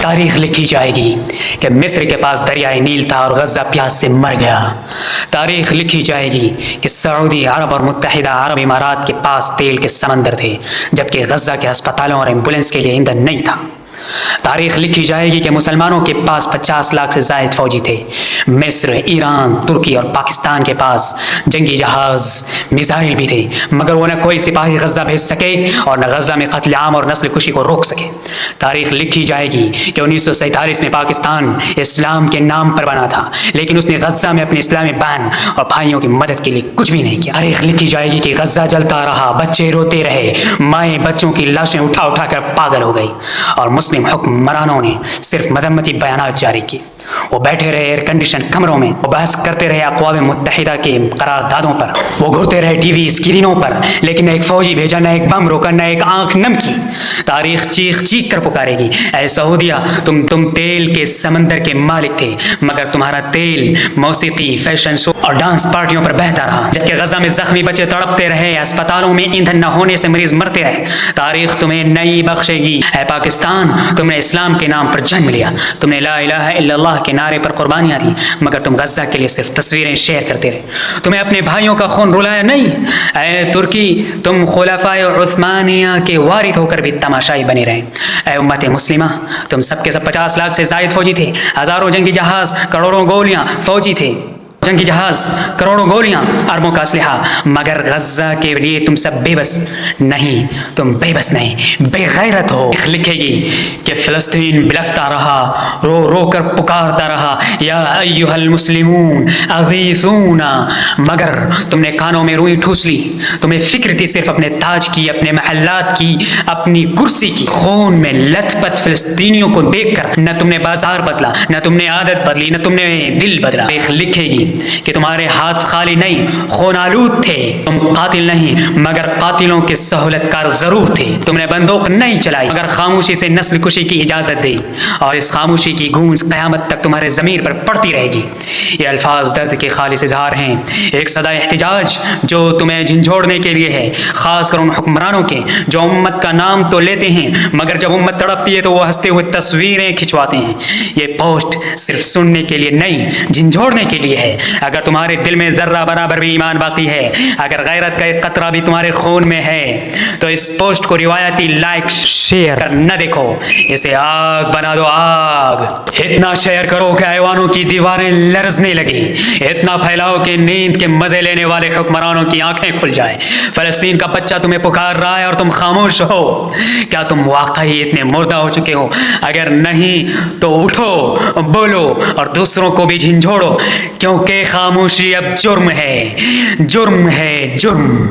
تاریخ لکھی جائے گی کہ مصر کے پاس دریائے نیل تھا اور غزہ پیاس سے مر گیا۔ تاریخ لکھی جائے گی کہ سعودی عرب اور متحدہ عرب امارات کے پاس تیل کے سمندر تھے، جبکہ غزہ کے ہسپتالوں اور ایمبولینس کے لیے ایندھن نہیں تھا۔ تاریخ لکھی جائے گی کہ مسلمانوں کے پاس 50 لاکھ سے زائد فوجی تھے۔ مصر، ایران، ترکی اور پاکستان کے پاس جنگی جہاز، میزائل بھی تھے، مگر وہ نہ کوئی سپاہی غزہ بھیج سکے اور نہ غزہ میں قتل عام اور نسل کشی کو روک سکے۔ تاریخ لکھی جائے گی کہ 1947 میں پاکستان اسلام کے نام پر بنا تھا، لیکن اس نے غزہ میں اپنے اسلامی بہن اور بھائیوں کی مدد کے لیے کچھ بھی نہیں کیا۔ تاریخ لکھی جائے گی کہ غزہ جلتا رہا، بچے روتے رہے، مائیں بچوں کی لاشیں اٹھا اٹھا کر پاگل ہو گئی، اور مسلم حکمرانوں نے صرف مذمتی بیانات جاری کیے۔ وہ بیٹھے رہے ایئر کنڈیشن کمروں میں، وہ بحث کرتے رہے اقوام متحدہ کے قراردادوں پر، وہ گھرتے رہے ٹی وی اسکرینوں پر، لیکن نہ ایک فوجی بھیجا، نہ ایک بم روکا، نہ ایک آنکھ نم کی۔ تاریخ چیخ چیخ کر پکارے گی، اے سعودیہ، تم تیل کے سمندر کے مالک تھے، مگر تمہارا تیل موسیقی، فیشن شو اور ڈانس پارٹیوں پر بہتا رہا، جبکہ غزہ میں زخمی بچے تڑپتے رہے، اسپتالوں میں ایندھن نہ ہونے سے مریض مرتے رہے۔ تاریخ تمہیں نہیں بخشے گی۔ اے پاکستان، تم نے اسلام کے نام پر جنم لیا، تم نے لا الہ الا اللہ کے نعرے پر قربانیاں دی، مگر تم غزہ کے لیے صرف تصویریں شیئر کرتے رہے، تمہیں اپنے بھائیوں کا خون رلایا نہیں۔ اے ترکی، تم خلفائے عثمانیہ کے وارث ہو کر بھی تماشائی بنے رہے۔ اے امت مسلمہ، تم سب کے سب 50 لاکھ سے زائد فوجی تھے، ہزاروں جنگی جہاز، کروڑوں گولیاں فوجی تھے، جنگی جہاز، کروڑوں گولیاں، اربوں کا اسلحہ، مگر غزہ کے لیے تم سب بے بس نہیں، تم بے بس نہیں، بے غیرت ہو۔ لکھے گی کہ فلسطین بلکتا رہا، رو رو کر پکارتا رہا، یا ایھا المسلمون اغیثونا، مگر تم نے کانوں میں روئی ٹھوس لی، تمہیں فکر تھی صرف اپنے تاج کی، اپنے محلات کی، اپنی کرسی کی۔ خون میں لت پت فلسطینیوں کو دیکھ کر نہ تم نے بازار بدلا، نہ تم نے عادت بدلی، نہ تم نے دل بدلا۔ لکھے گی کہ تمہارے ہاتھ خالی نہیں، خون آلود تھے، تم قاتل نہیں مگر قاتلوں کے سہولت کار ضرور تھے، تم نے بندوق نہیں چلائی مگر خاموشی سے نسل کشی کی اجازت دی، اور اس خاموشی کی گونج قیامت تک تمہارے ضمیر پر پڑتی رہے گی۔ یہ الفاظ درد کے خالص اظہار ہیں، ایک صدا احتجاج جو تمہیں جھنجھوڑنے کے لیے ہے، خاص کر ان حکمرانوں کے جو امت کا نام تو لیتے ہیں مگر جب امت تڑپتی ہے تو وہ ہنستے ہوئے تصویریں کھنچواتے ہیں۔ یہ پوسٹ صرف سننے کے لیے نہیں، جھنجھوڑنے کے لیے ہے۔ اگر تمہارے دل میں ذرہ برابر بھی ایمان باقی ہے، اگر غیرت کا ایک قطرہ بھی تمہارے خون میں ہے، تو اس پوسٹ کو روایتی لائک شیئر کر نہ دیکھو، اسے آگ بنا دو، آگ۔ اتنا شیئر کرو کہ ایوانوں کی دیواریں لرزنے لگیں، اتنا پھیلاؤ کہ نیند کے مزے لینے والے حکمرانوں کی آنکھیں کھل جائیں۔ فلسطین کا بچہ تمہیں پکار رہا ہے اور تم خاموش ہو۔ کیا تم واقعی اتنے مردہ ہو چکے ہو؟ اگر نہیں تو اٹھو، بولو اور دوسروں کو بھی جھنجھوڑو، کیونکہ خاموشی اب جرم ہے، جرم ہے، جرم۔